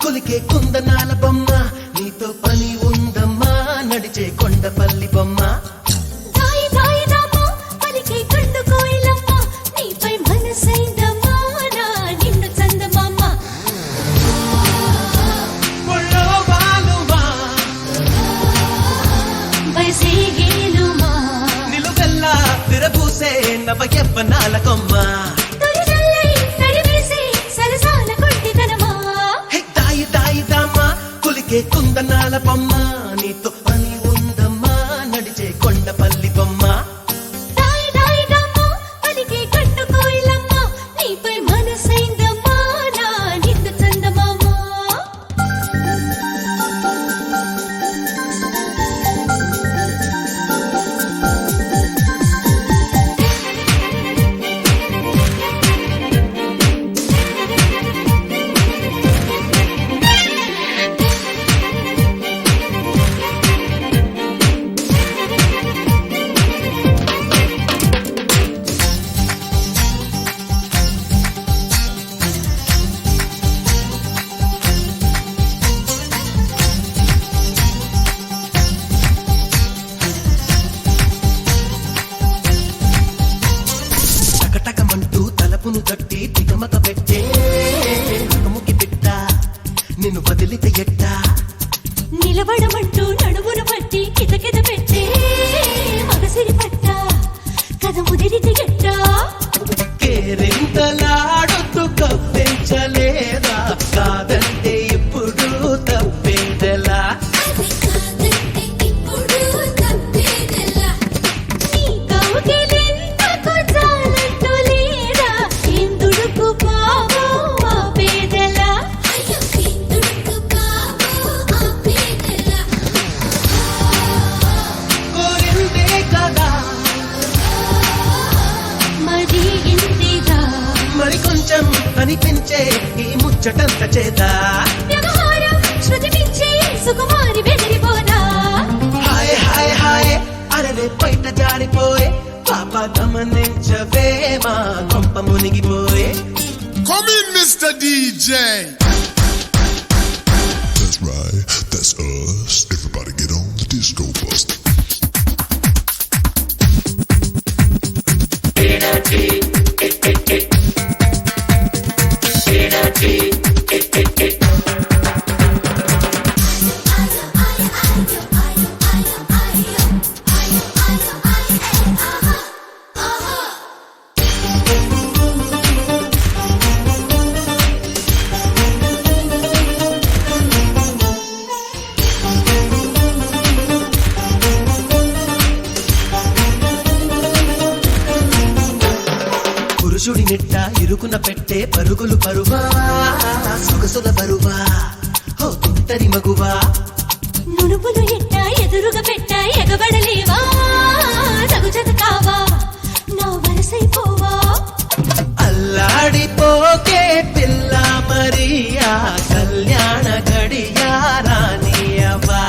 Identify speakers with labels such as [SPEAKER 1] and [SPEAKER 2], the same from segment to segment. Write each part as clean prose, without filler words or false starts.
[SPEAKER 1] కొలికే కుందనాల బొమ్మ నీతో పని ఉందమ్మా నడిచే కొండపల్లి బొమ్మ నిలువెల్లా విరబూసే నవ యవ్వనాల కొమ్మ కుందనాల బొమ్మ నీతో పని ఉందమ్మా నడిచే కొండపల్లి బొమ్మ తలుపును తట్టి తికమక పెట్టే ముఖముకి పెట్ట నిన్ను వదిలితే ఎట్ట
[SPEAKER 2] నిలబడమంటూ నడుమును పట్టి కితకిత పెట్టే మగసిరి పట్ట కథ ముదిరితే ఎట్ట
[SPEAKER 1] కేరింతలాడుతూ కప్పించలేదా కాదంటే ఇప్పుడు తప్పేదెలా మరి కొంచెం కనిపించే ఈ ముచ్చటంత చేత
[SPEAKER 2] సుకుమారి బెదిరిపోదా
[SPEAKER 1] హాయ్ హాయ్ హాయ్ అరే బయట జారిపోయే పాప గమనించవే మా కొంప మునిగిపోయే
[SPEAKER 3] Come in, Mr. DJ. That's right, that's us. Everybody get on the disco bus.
[SPEAKER 1] పురుషుడి నెట్ట ఇరుకున పెట్టే పరుగులు పరువా సొగసుల బరువా ఓ తుంటరి మగువా
[SPEAKER 2] నునుపులు ఎట్ట ఎదురుగా పెట్ట ఎగబడలేవా తగుజత కావా నా వరసైపోవా
[SPEAKER 1] అల్లాడిపోకే పిల్ల మరియా కళ్యాణ గడియా రానియవా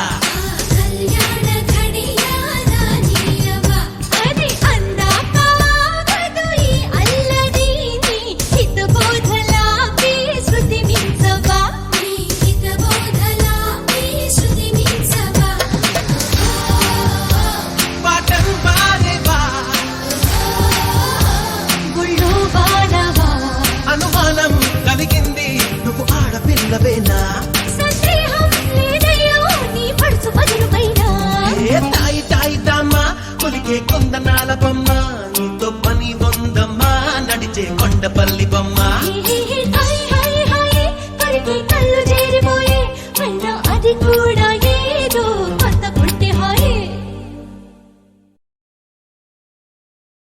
[SPEAKER 1] అనుమానం కలిగింది నువ్వు ఆడపిల్ల నీకే కొందనాల బొమ్మ నీతో